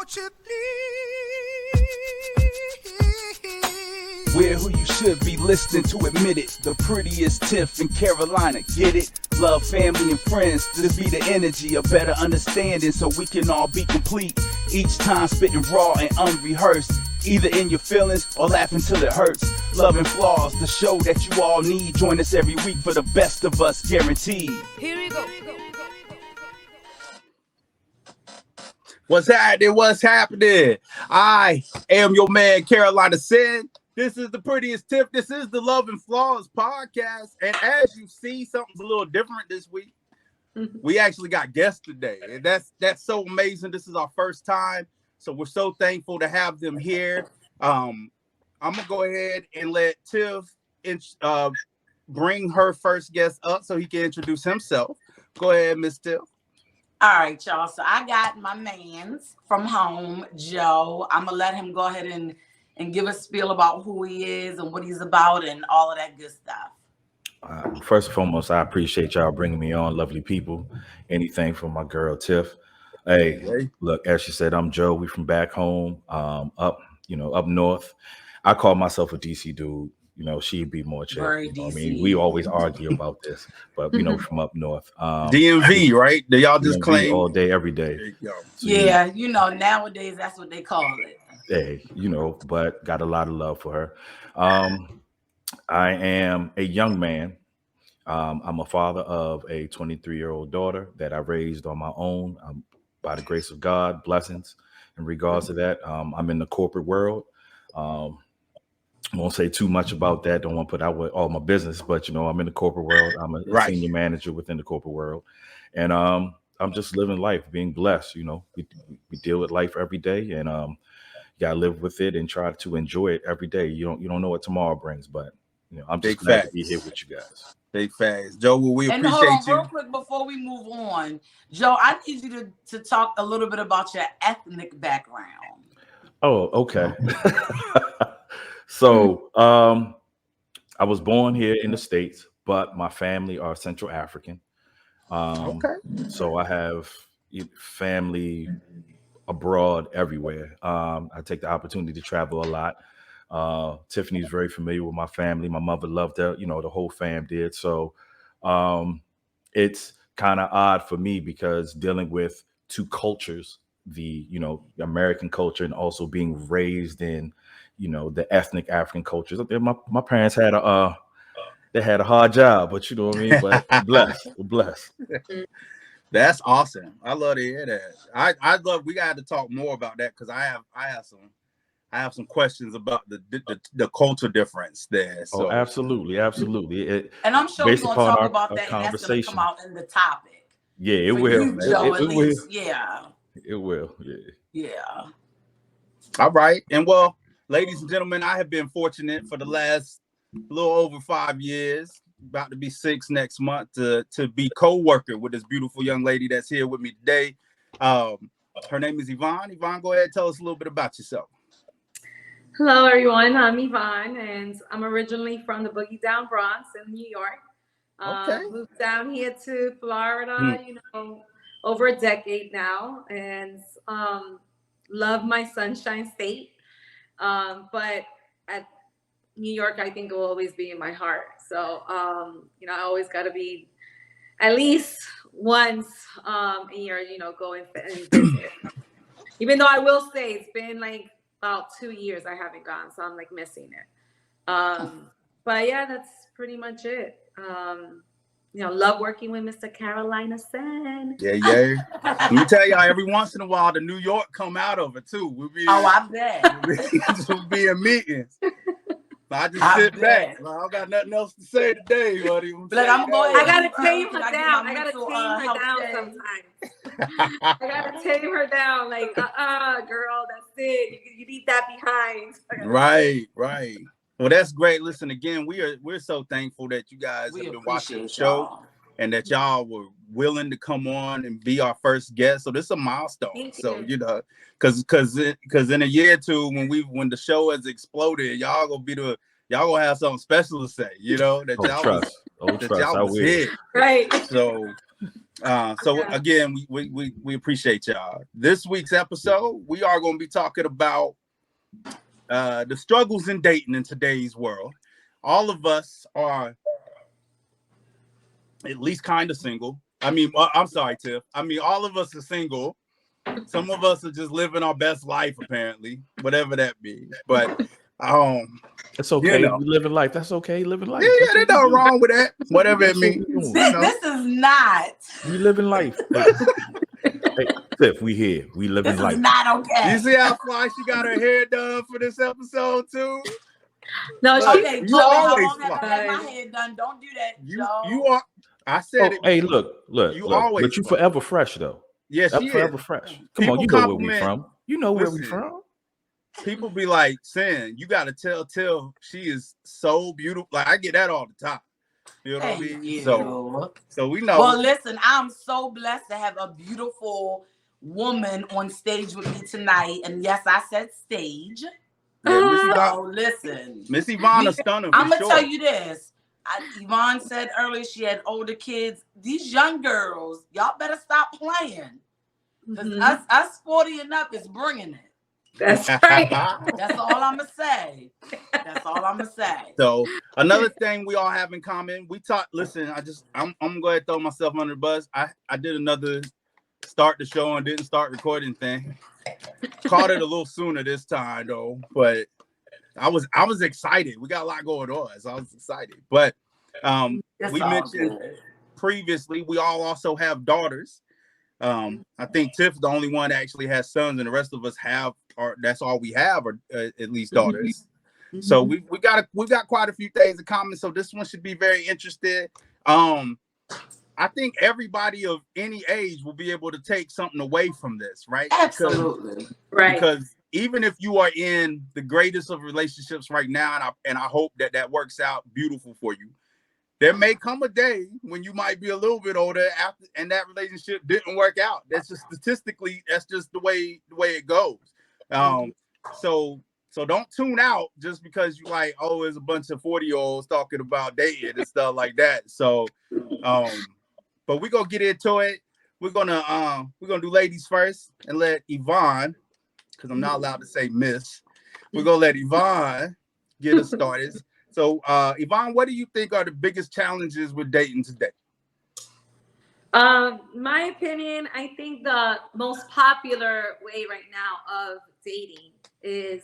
won't you please? We're who you should be listening to, admit it. The prettiest Tiff in Carolina, get it? Love, family, and friends, this be the energy, a better understanding so we can all be complete. Each time spitting raw and unrehearsed, either in your feelings or laughing till it hurts. Love and Flaws, the show that you all need. Join us every week for the best of us, guaranteed. Here we go. What's happening? What's happening? I am your man, Carolina Sen. This is the prettiest Tiff. This is the Love and Flaws podcast. And as you see, something's a little different this week. We actually got guests today. And that's so amazing. This is our first time. So we're so thankful to have them here. I'm going to go ahead and let Tiff bring her first guest up so he can introduce himself. Go ahead, Miss Tiff. All right, y'all. So I got my mans from home, Joe. I'm going to let him go ahead and give a spiel about who he is and what he's about and all of that good stuff. First and foremost, I appreciate y'all bringing me on, lovely people. Anything from my girl, Tiff. Hey, look, as she said, I'm Joe. We from back home, up north. I call myself a DC dude. You know, she'd be more chill. Very you know DC. I mean, we always argue about this, but from up north. DMV, right? Do y'all just DMV claim all day, every day? So Yeah, nowadays that's what they call it. Hey, but got a lot of love for her. I am a young man. I'm a father of a 23-year-old daughter that I raised on my own. By the grace of God, blessings in regards to that. I'm in the corporate world. I won't say too much about that. Don't want to put out all my business, but I'm in the corporate world. I'm a senior manager within the corporate world, and I'm just living life, being blessed. We deal with life every day, and you gotta live with it and try to enjoy it every day. You don't know what tomorrow brings, but I'm just glad to be here with you guys. Big facts. Joe, we And appreciate hold on, you. real quick before we move on, Joe, I need you to talk a little bit about your ethnic background. Oh, okay. So I was born here in the States, but my family are Central African. Okay. So I have family abroad everywhere. I take the opportunity to travel a lot. Tiffany's very familiar with my family. My mother loved her, the whole fam did. So it's kind of odd for me because dealing with two cultures, the American culture and also being raised in the ethnic African cultures. My parents had a hard job, but you know what I mean. But we're blessed. That's awesome. I love to hear that. I love. We got to talk more about that because I have some questions about the culture difference there. So. Oh, absolutely. And I'm sure we're based gonna upon talk about that, and that's gonna come out in the topic. Yeah, it For will. you, Joe, It at will. least. Yeah. It will. Yeah. All right. And well, ladies and gentlemen, I have been fortunate for the last little over 5 years, about to be 6 next month, to be co-worker with this beautiful young lady that's here with me today. Her name is Yvonne. Yvonne, go ahead and tell us a little bit about yourself. Hello, everyone. I'm Yvonne, and I'm originally from the Boogie Down Bronx in New York. Okay. Moved down here to Florida, over a decade now, and love my Sunshine State. But at New York, I think it will always be in my heart. So, I always got to be at least once a year, go and visit. Even though I will say it's been like about 2 years I haven't gone, so I'm like missing it. But yeah, that's pretty much it. Love working with Mr. Carolina Sen. Yeah. Let me tell y'all, every once in a while, the New York come out of it too. I bet. We'll be in meetings. I just sit back. I don't got nothing else to say today, buddy. I gotta tame her down. I gotta tame her down sometimes. I gotta tame her down. Like, girl, that's it. You need that behind. Right. Well, that's great. Listen, again, we're so thankful that you guys have been watching the show and that y'all were willing to come on and be our first guest. So this is a milestone. So because in a year or two, when the show has exploded, y'all gonna have something special to say. That y'all Trust. was hit. Right. So So again, we appreciate y'all. This week's episode, we are going to be talking about the struggles in dating in today's world. All of us are at least kind of single. I mean, I'm sorry, Tiff. I mean, all of us are single. Some of us are just living our best life, apparently, whatever that means. But it's okay. You know. We living life. That's okay. Living life. Yeah, there's nothing wrong with that. Whatever it means. This is not. We living life. Hey, Tiff, we here. We living life. This is not okay. You see how far she got her hair done for this episode too? No, Okay, Joe, I always won't have to have my hair done. Don't do that, Joe. You are. I said it. Hey, look. Always But you forever fresh though. Yes, she forever is. fresh. Come People on, you know where we compliment- from. You know where we Listen. from. People be like, Sen, you gotta tell she is so beautiful. Like I get that all the time. You know what I Thank mean? you. So we know. Well, listen, I'm so blessed to have a beautiful woman on stage with me tonight. And yes, I said stage. So listen, Miss Yvonne a stunner. I'm gonna sure. tell you this. Yvonne said earlier she had older kids. These young girls, y'all better stop playing. Because us 40 and up is bringing it. That's right. That's all I'm gonna say. That's all I'm gonna say. So another thing we all have in common, we talk. Listen, I'm gonna go ahead and throw myself under the bus. I did another start the show and didn't start recording thing. Caught it a little sooner this time though, but I was excited. We got a lot going on, so I was excited. But we mentioned previously we all also have daughters. I think Tiff's the only one that actually has sons, and the rest of us have, or that's all we have, or at least daughters. Mm-hmm. So we got quite a few things in common. So this one should be very interesting. I think everybody of any age will be able to take something away from this, right? Absolutely. Because even if you are in the greatest of relationships right now, and I hope that works out beautiful for you, there may come a day when you might be a little bit older after, and that relationship didn't work out. That's just statistically, that's just the way it goes. So don't tune out just because you like, oh, there's a bunch of 40-year-olds talking about dating and stuff like that. So, but we're gonna get into it. We're gonna do ladies first and let Yvonne, because I'm not allowed to say miss. We're gonna let Yvonne get us started. So, Yvonne, what do you think are the biggest challenges with dating today? My opinion, I think the most popular way right now of dating is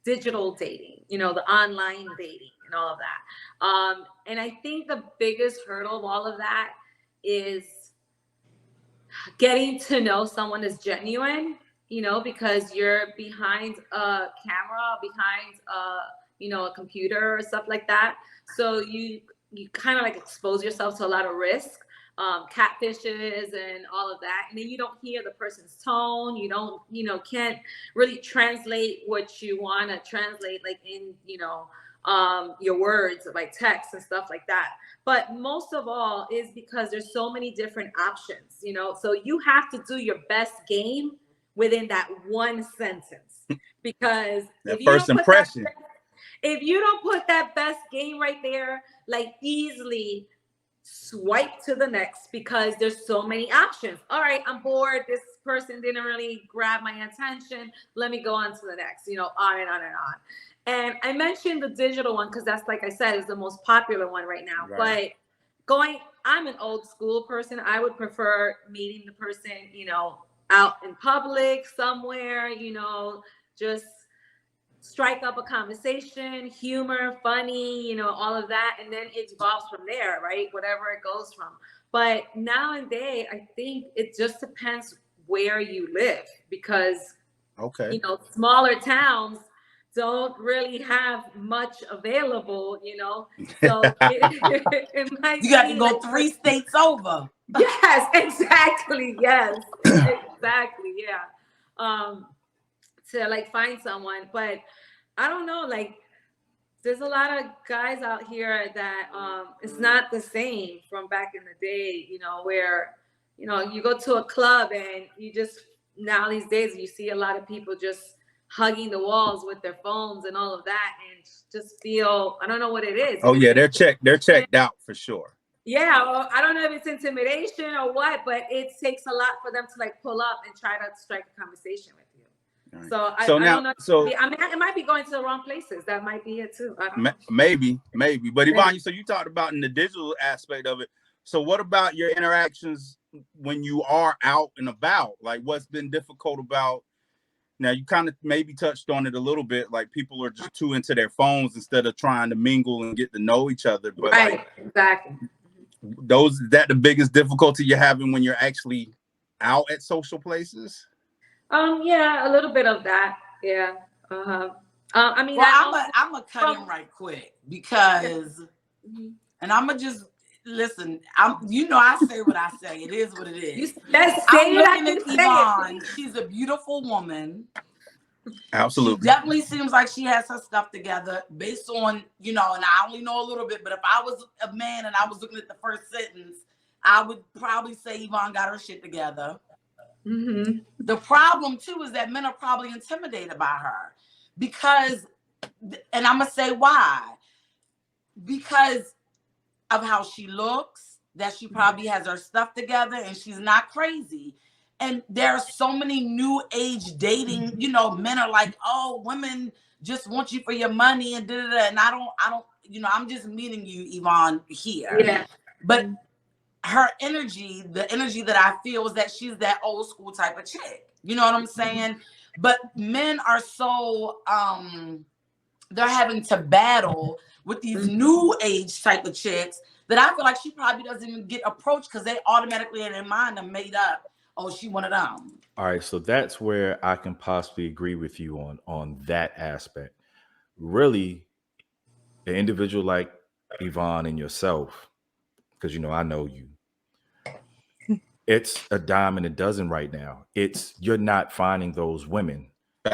digital dating, the online dating and all of that. And I think the biggest hurdle of all of that is getting to know someone is genuine, because you're behind a camera, behind a computer or stuff like that. So you kind of like expose yourself to a lot of risk, catfishes and all of that. And then you don't hear the person's tone. You don't, can't really translate what you want to translate, like in, your words by text and stuff like that. But most of all is because there's so many different options, so you have to do your best game within that one sentence, because that first impression. If you don't put that best game right there, like easily swipe to the next, because there's so many options. All right, I'm bored. This person didn't really grab my attention. Let me go on to the next, on and on and on. And I mentioned the digital one because that's, like I said, is the most popular one right now. Right. But I'm an old school person. I would prefer meeting the person, out in public somewhere, just strike up a conversation, humor, funny, all of that. And then it evolves from there, right? Whatever it goes from. But nowadays, I think it just depends where you live, because, smaller towns don't really have much available, so it might you got to go 3 states over. Yes, exactly. Yes, exactly. Yeah. To like find someone, but I don't know, like there's a lot of guys out here that it's not the same from back in the day, where you go to a club and you just, now these days you see a lot of people just hugging the walls with their phones and all of that, and just feel, I don't know what it is. Oh yeah, they're checked out for sure. Yeah, or I don't know if it's intimidation or what, but it takes a lot for them to like pull up and try to strike a conversation with you. Right. So I now, don't know. So I mean, it might be going to the wrong places. That might be it too. I don't know. maybe. But Yvonne, so you talked about in the digital aspect of it. So what about your interactions when you are out and about? Like, what's been difficult about? Now, you kind of maybe touched on it a little bit. Like, people are just too into their phones instead of trying to mingle and get to know each other. But right, like, exactly. Is that the biggest difficulty you're having when you're actually out at social places? Yeah, a little bit of that. Yeah. I mean, well, I'm gonna cut in right quick because, and I'm gonna just listen. I say what I say. It is what it is. I'm looking at Yvonne. She's a beautiful woman. Absolutely. She definitely seems like she has her stuff together based on, and I only know a little bit, but if I was a man and I was looking at the first sentence, I would probably say Yvonne got her shit together. Mm-hmm. The problem too is that men are probably intimidated by her because, and I'm going to say why, because of how she looks, that she probably has her stuff together and she's not crazy. And there are so many new age dating, men are like, oh, women just want you for your money and da-da-da. And I don't, I'm just meeting you, Yvonne, here. Yeah. But her energy, the energy that I feel is that she's that old school type of chick. You know what I'm saying? But men are so, they're having to battle with these new age type of chicks that I feel like she probably doesn't even get approached because they automatically in their mind are made up. Oh, she one of them. All right, so that's where I can possibly agree with you on that aspect. Really, an individual like Yvonne and yourself, because I know you. It's a dime and a dozen right now. You're not finding those women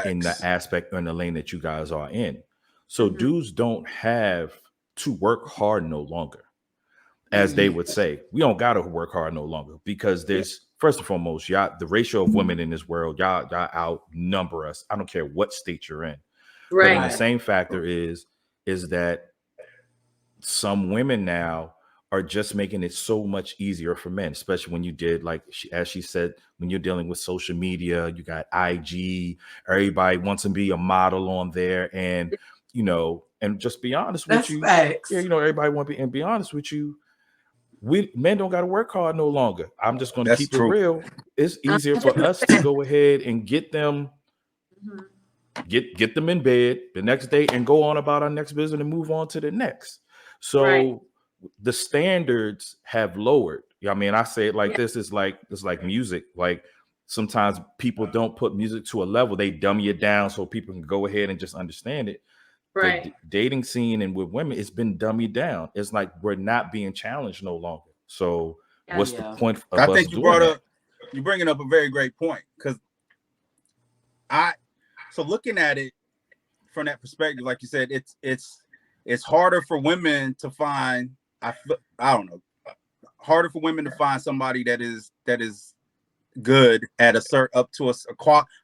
in the aspect or in the lane that you guys are in. So dudes don't have to work hard no longer. As they would say, we don't gotta work hard no longer because there's first and foremost, the ratio of women in this world, y'all outnumber us. I don't care what state you're in. Right. But in the same factor is that some women now are just making it so much easier for men, especially when you did, like as she said, when you're dealing with social media, you got IG, everybody wants to be a model on there, and and just be honest with you, facts. Yeah, everybody want to be, and be honest with you. Men don't got to work hard no longer. I'm just going to keep it real. It's easier for us to go ahead and get them, get them in bed the next day and go on about our next business and move on to the next. So the standards have lowered. I mean, I say it like this: it's like music. Like sometimes people don't put music to a level; they dumb you down so people can go ahead and just understand it. Right. The dating scene and with women, it's been dummied down. It's like we're not being challenged no longer. So what's the point of us doing that? You're bringing up a very great point, because so looking at it from that perspective, like you said, it's harder for women to find. I don't know, harder for women to find somebody that is good at up to a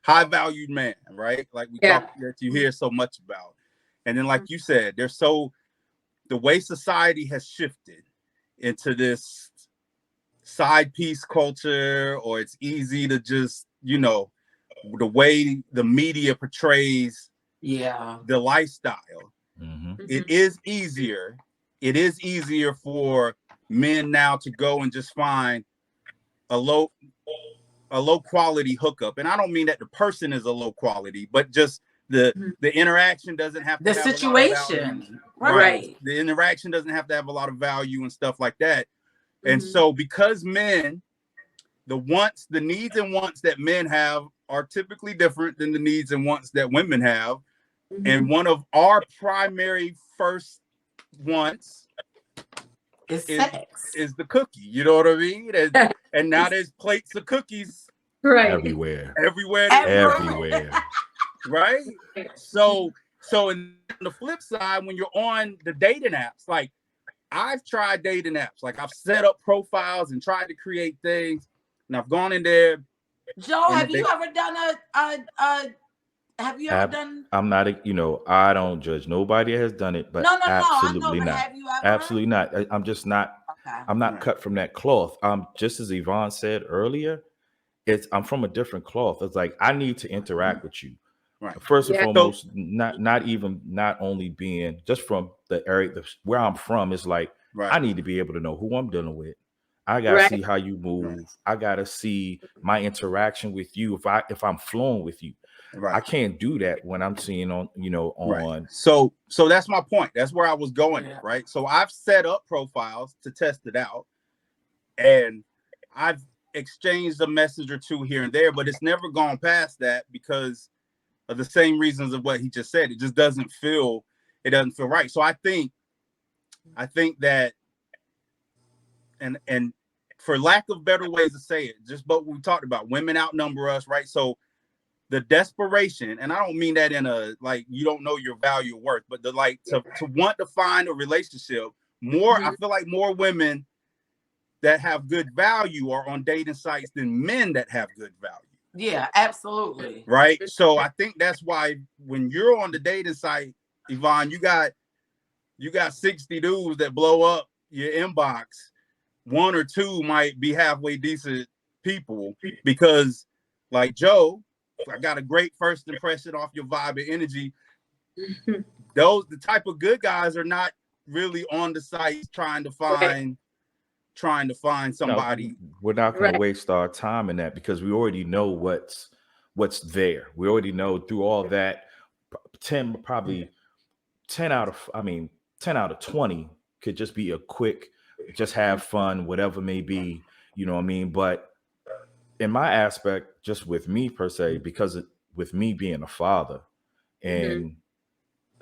high valued man, right? Like we talk that you hear so much about. And then, like you said, the way society has shifted into this side piece culture, or it's easy to just, the way the media portrays the lifestyle. It is easier. It is easier for men now to go and just find a low quality hookup. And I don't mean that the person is a low quality, but just the interaction doesn't have to the have situation, right? The interaction doesn't have to have a lot of value and stuff like that. And so, because men, the needs and wants that men have are typically different than the needs and wants that women have. And one of our primary first wants is the cookie. You know what I mean? And now there's plates of cookies everywhere. Right? So in the flip side, when you're on the dating apps, like I've tried dating apps, like I've set up profiles and tried to create things, and I've gone in there. Joe, have you ever done I'm not, I don't judge nobody that has done it, but absolutely not. Absolutely not. I'm just not. I'm not Right. cut from that cloth. Just as Yvonne said earlier, I'm from a different cloth. It's like I need to interact with you. Right. First and Yeah. foremost, not only being just from the area where I'm from, is like Right. I need to be able to know who I'm dealing with. I gotta Right. see how you move. I gotta see my interaction with you. If I'm flowing with you, I Right. can't do that when I'm seeing on Right. So that's my point. That's where I was going. Yeah. Right. So I've set up profiles to test it out, and I've exchanged a message or two here and there, but it's never gone past that because of the same reasons of what he just said. It just doesn't feel right. So I think that, and for lack of better ways to say it, just what we talked about, women outnumber us, right? So the desperation, and I don't mean that in a like you don't know your value or worth, but the like to want to find a relationship more. I feel like more women that have good value are on dating sites than men that have good value. Yeah, absolutely. Right. So I think that's why when you're on the dating site, Yvonne, you got 60 dudes that blow up your inbox. One or two might be halfway decent people because, like Joe, I got a great first impression off your vibe and energy. The type of good guys are not really on the site trying to find somebody. No, we're not going to waste our time in that because we already know what's there. We already know through all that 10 out of 20 could just be a quick, just have fun, whatever may be, you know what I mean? But in my aspect, just with me per se, because with me being a father, and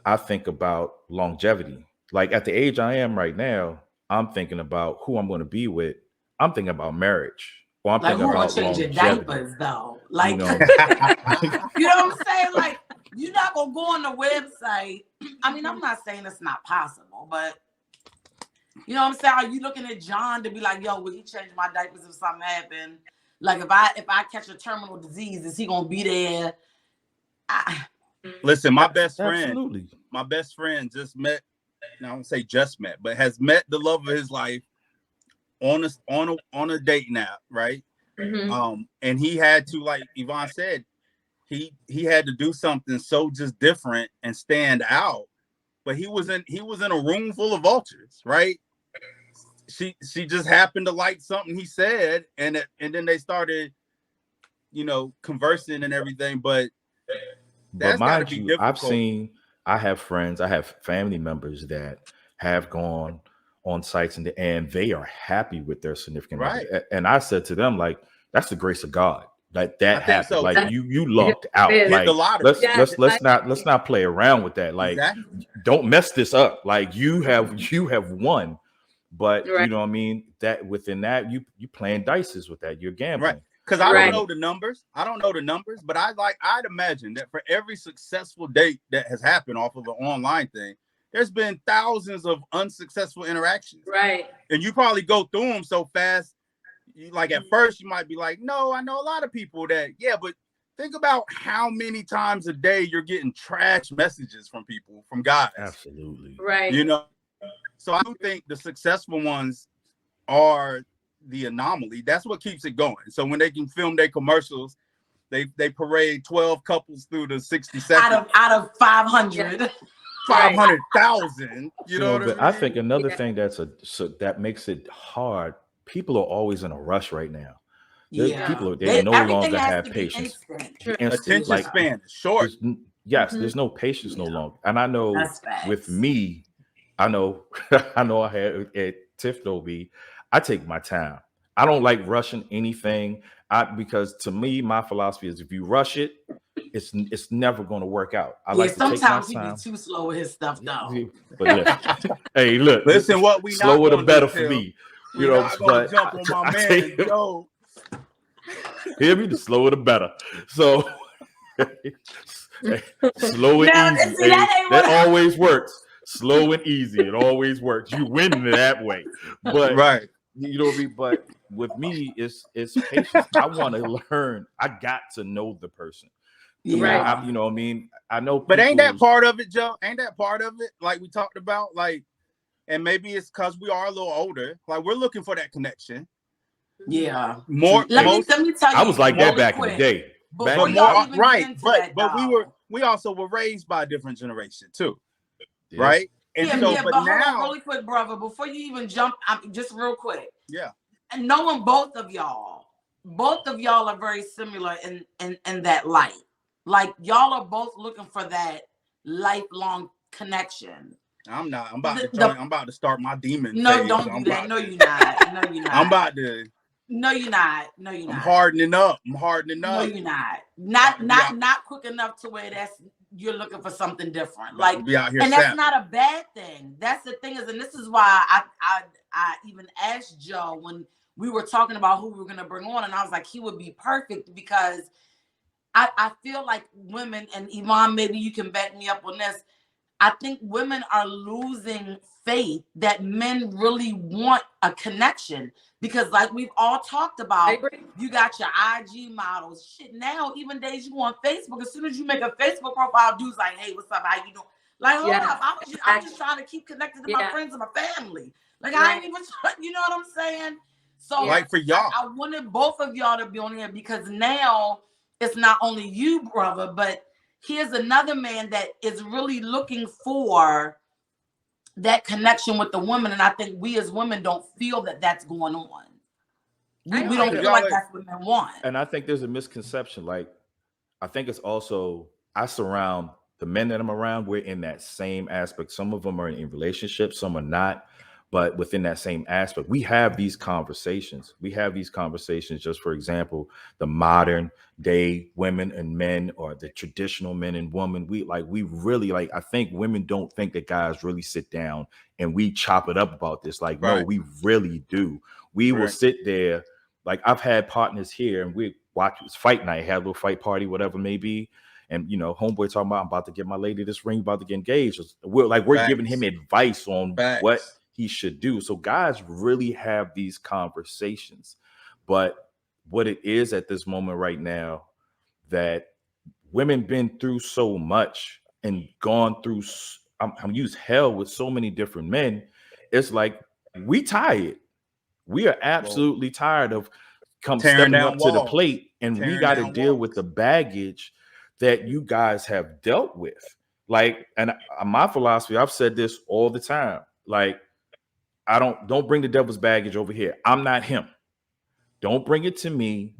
I think about longevity. Like at the age I am right now, I'm thinking about who I'm going to be with. I'm thinking about marriage. Or I'm Like, thinking who gonna about change your longevity. diapers though? Like, You know, you know what I'm saying? Like, you're not gonna go on the website. I mean, I'm not saying it's not possible, but you know what I'm saying? Are you looking at John to be like, yo, will he change my diapers if something happened? Like, if I catch a terminal disease, is he gonna be there? Listen, my best friend just met. Now I don't say just met, but has met the love of his life on a dating app, right? And he had to, like Yvonne said, he had to do something so just different and stand out. But he was in a room full of vultures, right? She just happened to like something he said, and then they started, conversing and everything. But that's mind be you, difficult. I have friends, I have family members that have gone on sites and they are happy with their significant Right. other. And I said to them, like, that's the grace of God. Like that happened. So. Like you lucked out. Hit Like the lottery. let's not play around with that. Like don't mess this up. Like you have won. But you know what I mean? That within that, you playing dices with that. You're gambling. Right. Because I don't know the numbers. But I'd imagine that for every successful date that has happened off of an online thing, there's been thousands of unsuccessful interactions. Right. And you probably go through them so fast. Like at first you might be like, no, I know a lot of people that, but think about how many times a day you're getting trash messages from people, from guys. Absolutely. Right. So I do think the successful ones are the anomaly. That's what keeps it going. So when they can film their commercials, they parade 12 couples through the 60 seconds. Out of 500. 500,000. You know what I mean? I think another thing that makes it hard, people are always in a rush right now. Yeah. People they no longer have patience. Attention span is short. There's no patience no longer. And I know with me, I know I had at Tiff Dobie, I take my time. I don't like rushing anything. Because to me, my philosophy is if you rush it, it's never going to work out. I like to take my time. Sometimes he be too slow with his stuff, though. But hey, look, listen, what we slower the better for me. But jump on my man, Joe. Hear me? The slower the better. So slow and easy. That always works. Slow and easy. It always works. You win that way. But right. You know what I mean? But with me, it's patience. I want to learn. I got to know the person. Yeah. You know what I mean? I know. But ain't that part of it, Joe? Ain't that part of it? Like we talked about, like and maybe it's because we are a little older. Like we're looking for that connection. Yeah. More. Let me tell you. I was like that really back quick, in the day. Before But y'all more, even right? get into that, But though. we also were raised by a different generation too, Yeah. right? And Yeah, so, yeah, but but now, hold on really quick, brother. Before you even jump, just real quick. yeah. And knowing both of y'all are very similar in that light. Like y'all are both looking for that lifelong connection. I'm not. I'm about to join. I'm about to start my demon. No, phase. don't do that. No, you're not. No, you're not. I'm about to. No, you're not. No, you're not. I'm hardening up. No, you're not. Not quick enough to where you're looking for something different. Like, be out here and that's not a bad thing. That's the thing is, and this is why I even asked Joe when we were talking about who we were gonna bring on, and I was like, he would be perfect because I feel like women, and Yvonne, maybe you can back me up on this. I think women are losing faith that men really want a connection because, like we've all talked about, you got your IG models. Shit, now even days you go on Facebook, as soon as you make a Facebook profile, dude's like, "Hey, what's up? How you doing?" Like, hold up, I'm just trying to keep connected to my friends and my family. Like, I ain't even, you know what I'm saying? So, like for y'all, I wanted both of y'all to be on here because now it's not only you, brother, but here's another man that is really looking for that connection with the woman. And I think we as women don't feel that that's going on. We don't feel like that's what men want. And I think there's a misconception. Like, I think it's also, I surround the men that I'm around, we're in that same aspect. Some of them are in relationships, some are not. But within that same aspect, we have these conversations. We have these conversations, just for example, the modern day women and men, or the traditional men and women. We really I think women don't think that guys really sit down and we chop it up about this. Like, no, we really do. We will sit there. Like, I've had partners here and we watch fight night, have a little fight party, whatever it may be. And, you know, homeboy talking about, I'm about to get my lady this ring, about to get engaged. We're giving him advice on what he should do. So guys really have these conversations. But what it is at this moment right now, that women been through so much and gone through, I'm used hell with so many different men. It's like, we tired. We are absolutely tired of stepping up to the plate, and we got to deal with the baggage that you guys have dealt with. Like, and my philosophy, I've said this all the time. Like, I don't bring the devil's baggage over here. I'm not him. Don't bring it to me.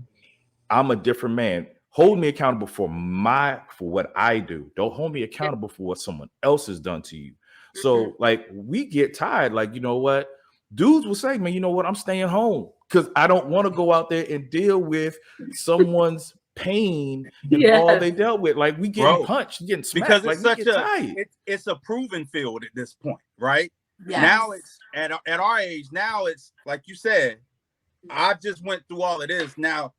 I'm a different man. Hold me accountable for what I do. Don't hold me accountable for what someone else has done to you. So like, we get tired. Like, you know what? Dudes will say, man, you know what? I'm staying home because I don't want to go out there and deal with someone's pain and all they dealt with. Like, we getting punched, getting smacked. Because it's it's a proven field at this point, right? Yes. Now it's at our age. Now it's like you said. I just went through all of this. Now,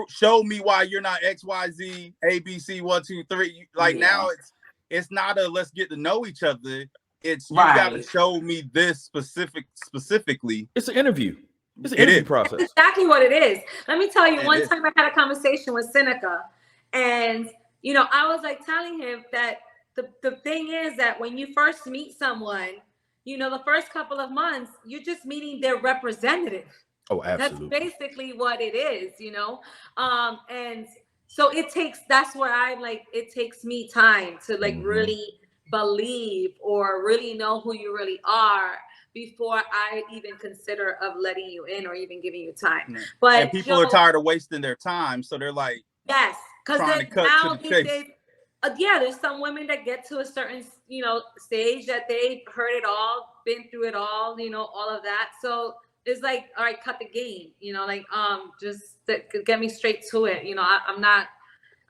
show me why you're not X, Y, Z, A, B, C, 1, 2, 3. Like now, it's not a let's get to know each other. It's you got to show me this specifically. It's an interview. It's an interview process. That's exactly what it is. Let me tell you. One time I had a conversation with Seneca, and you know, I was like telling him that the thing is that when you first meet someone, you know, the first couple of months, you're just meeting their representative. Oh, absolutely. That's basically what it is, you know? And so that's where I'm like, it takes me time to like really believe or really know who you really are before I even consider of letting you in or even giving you time. But and people are tired of wasting their time. So they're like, yes, because now there's some women that get to a certain, you know, stage that they've heard it all, been through it all, you know, all of that. So it's like, all right, cut the game, you know, like, just get me straight to it. You know, I'm not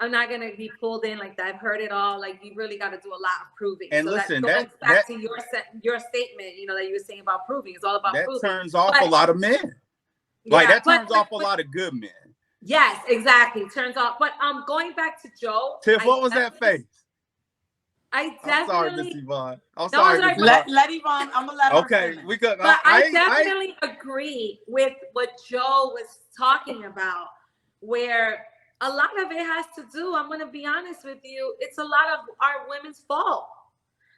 going to be pulled in like that. I've heard it all. Like, you really got to do a lot of proving. And so listen, that goes back to your statement, you know, that you were saying about proving. It's all about proving. That turns off a lot of men. Like, that turns off a lot of good men. Yes, exactly. Turns off. But going back to Joe. Tiff, what was that face? I definitely. I'm sorry, Miss Yvonne. I'm sorry. Let Yvonne. I'm gonna let her. Okay, we could. But I definitely agree with what Joe was talking about, where a lot of it has to do. I'm gonna be honest with you. It's a lot of our women's fault.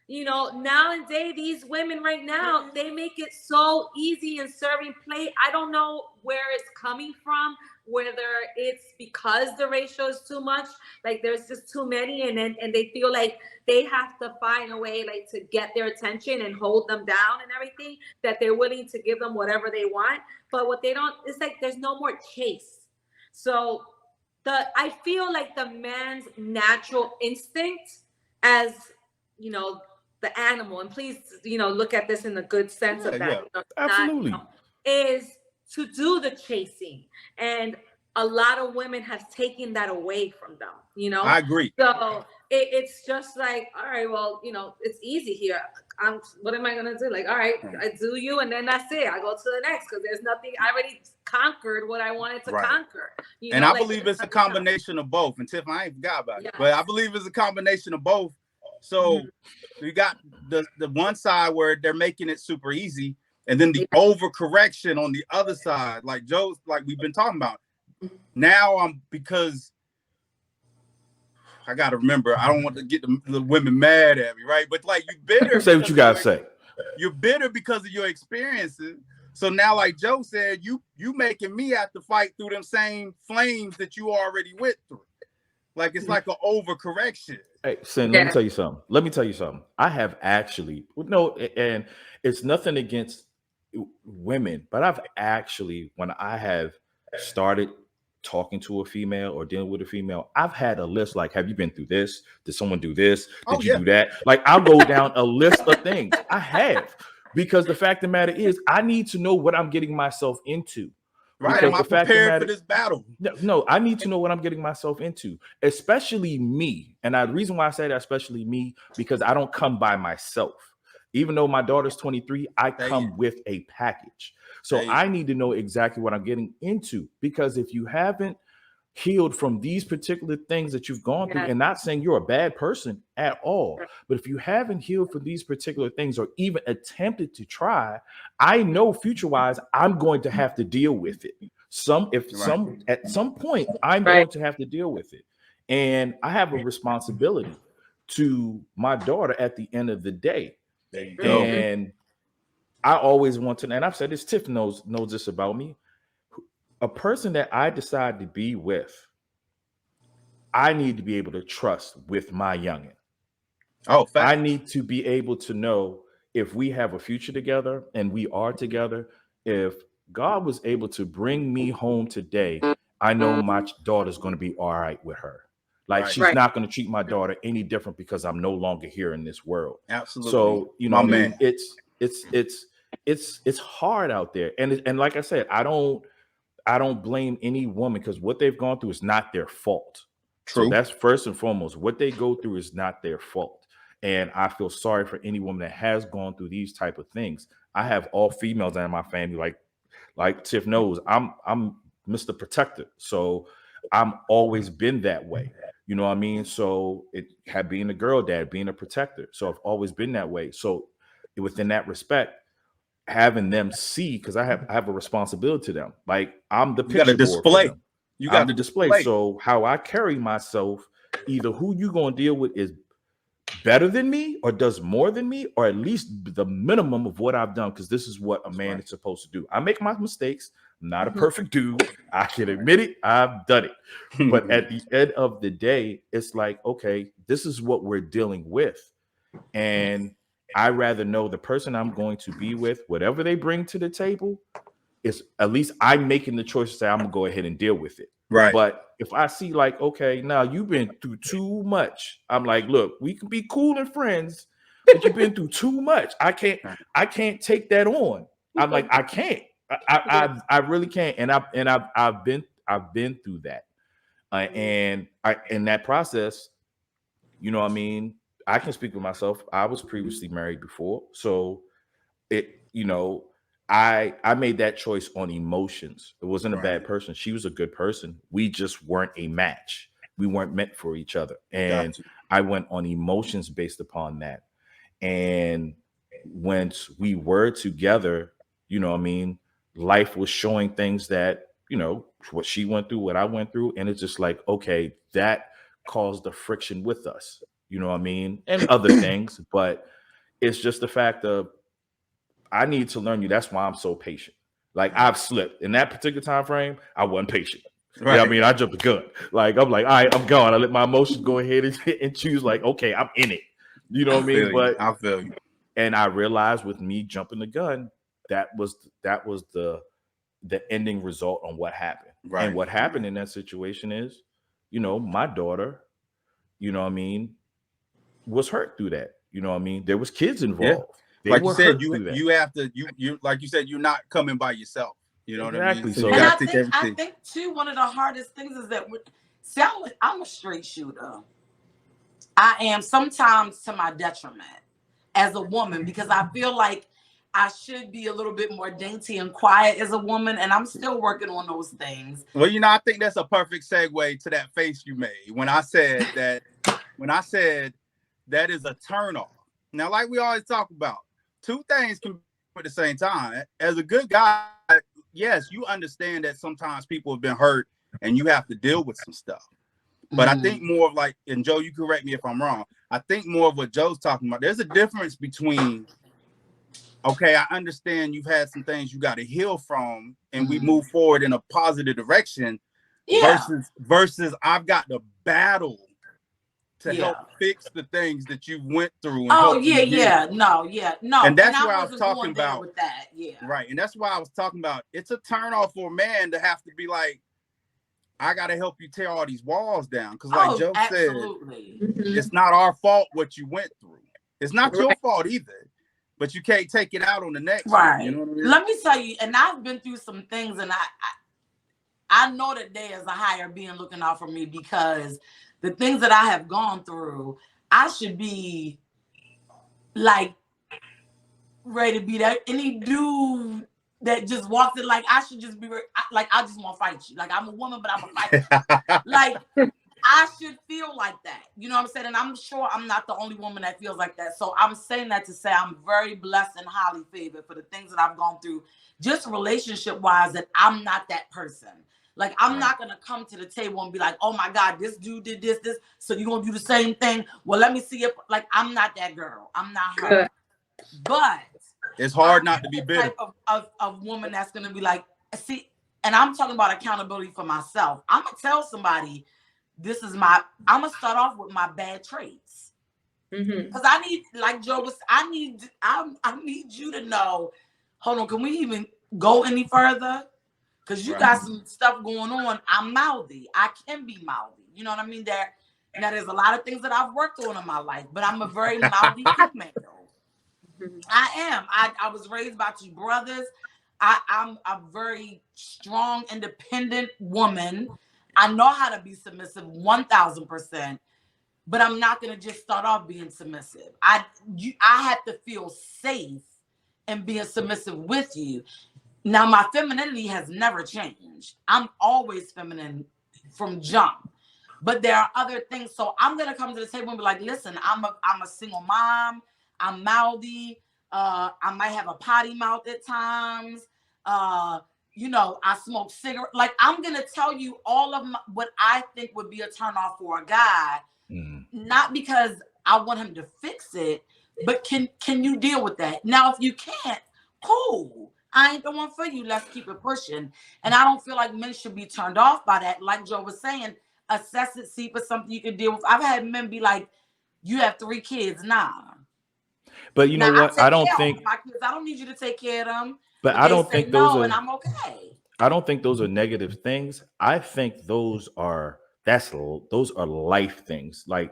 Nowadays, these women right now, they make it so easy in serving plate. I don't know where it's coming from, whether it's because the ratio is too much, like there's just too many, and they feel like they have to find a way like to get their attention and hold them down and everything, that they're willing to give them whatever they want. But what they don't, it's like there's no more chase. So I feel like the man's natural instinct, as the animal, and please, look at this in the good sense of that. Absolutely. Is to do the chasing. And a lot of women have taken that away from them, I agree. So it's just like, all right, well, it's easy here. What am I going to do? Like, all right, I do you, and then that's it. I go to the next, because there's nothing, I already conquered what I wanted to conquer. And I believe it's a combination of both. And Tiff, I ain't forgot about it, but I believe it's a combination of both. So you got the one side where they're making it super easy, and then the overcorrection on the other side, like Joe's, like we've been talking about. Now because I gotta remember, I don't want to get the women mad at me, right? But like, you bitter. Say what you gotta say. You're bitter because of your experiences. So now, like Joe said, you making me have to fight through them same flames that you already went through. Like, it's like an overcorrection. Hey, Sen, let me tell you something. I have actually, and it's nothing against women, but I've actually, when I have started talking to a female or dealing with a female, I've had a list like, have you been through this? Did someone do this? Did you do that? Like, I'll go down a list of things. I have, because the fact of the matter is, I need to know what I'm getting myself into. Right. Am I prepared for this battle? No, I need to know what I'm getting myself into, especially me. And the reason why I say that, especially me, because I don't come by myself. Even though my daughter's 23, I come with a package. So I need to know exactly what I'm getting into, because if you haven't healed from these particular things that you've gone through, and not saying you're a bad person at all, but if you haven't healed from these particular things or even attempted to try, I know future-wise, I'm going to have to deal with it. At some point, I'm going to have to deal with it. And I have a responsibility to my daughter at the end of the day. And I always want to, and I've said this, Tiff knows this about me. A person that I decide to be with, I need to be able to trust with my youngin. I need to be able to know if we have a future together, and we are together. If God was able to bring me home today, I know my daughter's going to be all right with her. Like, she's not going to treat my daughter any different because I'm no longer here in this world. Absolutely. So, it's hard out there. And like I said, I don't blame any woman, because what they've gone through is not their fault. True. So that's first and foremost. What they go through is not their fault. And I feel sorry for any woman that has gone through these type of things. I have all females in my family. Like Tiff knows, I'm Mr. Protector. So I'm always been that way. You know what I mean? So it had being a girl dad, being a protector. So I've always been that way. So within that respect, having them see, because I have a responsibility to them. Like, I'm the picture board. You got to display. So how I carry myself, either who you gonna deal with is better than me, or does more than me, or at least the minimum of what I've done, because this is what a man is supposed to do. I make my mistakes. I'm not a perfect dude. I can admit it. I've done it. But at the end of the day, it's like, okay, this is what we're dealing with. And I rather know the person I'm going to be with, whatever they bring to the table, is at least I'm making the choice to say I'm gonna go ahead and deal with it. Right. But if I see like, okay, now you've been through too much, I'm like, look, we can be cool and friends, but you've been through too much. I can't take that on. I'm like, I can't. I really can't. And I've been through that. And in that process, you know what I mean? I can speak for myself. I was previously married before. So I made that choice on emotions. It wasn't a bad person. She was a good person. We just weren't a match. We weren't meant for each other. And I went on emotions based upon that. And once we were together, you know what I mean, life was showing things that, what she went through, what I went through. And it's just like, okay, that caused the friction with us. you know what I mean, and other things. But it's just the fact of I need to learn you. That's why I'm so patient. Like I've slipped in that particular time frame. I wasn't patient. Right. Yeah, I mean, I jumped the gun. Like I'm like, all right, I'm gone. I let my emotions go ahead and choose. Like, okay, I'm in it. You know what I mean? But I feel you. And I realized with me jumping the gun, that was the ending result on what happened. Right. And what happened in that situation is, you know, my daughter, you know what I mean, was hurt through that. You know what I mean? There was kids involved. They like were you said, hurt through that. you have to you like you said, you're not coming by yourself. You know Exactly. what I mean? So you And gotta take everything. I think too, one of the hardest things is that I'm a straight shooter. I am sometimes to my detriment as a woman because I feel like I should be a little bit more dainty and quiet as a woman, and I'm still working on those things. Well, you know, I think that's a perfect segue to that face you made when I said that. When I said that is a turnoff. Now, like we always talk about, two things can be at the same time. As a good guy, yes, you understand that sometimes people have been hurt and you have to deal with some stuff. But I think more of like, and Joe, you correct me if I'm wrong. I think more of what Joe's talking about. There's a difference between, okay, I understand you've had some things you got to heal from, and we move forward in a positive direction. Yeah. Versus I've got to battle to help fix the things that you went through. No, And that's where I was talking about with that. Yeah. Right. And that's why I was talking about it's a turnoff for a man to have to be like, I got to help you tear all these walls down. Because like Joe said, it's not our fault what you went through. It's not your fault either. But you can't take it out on the next one. You know what I mean? Let me tell you, and I've been through some things, and I know that there is a higher being looking out for me because the things that I have gone through, I should be like ready to be that any dude that just walks in, like I should just be like I just want to fight you. Like I'm a woman, but I'm a fight. Like I should feel like that. You know what I'm saying? And I'm sure I'm not the only woman that feels like that. So I'm saying that to say I'm very blessed and highly favored for the things that I've gone through, just relationship wise, that I'm not that person. Like, I'm not going to come to the table and be like, oh, my God, this dude did this, so you're going to do the same thing. Well, let me see it. Like, I'm not that girl. I'm not her. But it's hard not to be bitter. Type of woman that's going to be like, see, and I'm talking about accountability for myself. I'm going to tell somebody, I'm going to start off with my bad traits. Because I need, like Joe was, I need you to know, hold on, can we even go any further? Because you got some stuff going on. I'm mouthy. I can be mouthy. You know what I mean? Now there's a lot of things that I've worked on in my life, but I'm a very mouthy female. I am. I was raised by two brothers. I'm a very strong, independent woman. I know how to be submissive 1,000%, but I'm not going to just start off being submissive. I have to feel safe in being submissive with you. Now, my femininity has never changed. I'm always feminine from jump. But there are other things. So I'm going to come to the table and be like, listen, I'm a single mom. I'm mouthy. I might have a potty mouth at times. You know, I smoke cigarettes. Like, I'm going to tell you all of what I think would be a turnoff for a guy. Not because I want him to fix it, but can you deal with that? Now, if you can't, cool. I ain't the one for you. Let's keep it pushing. And I don't feel like men should be turned off by that. Like Joe was saying, assess it, see if it's something you can deal with. I've had men be like, you have 3 kids. Nah. But you know what? I don't think my kids. I don't need you to take care of them. But I don't think those are, and I'm okay. I don't think those are negative things. I think those are life things. Like,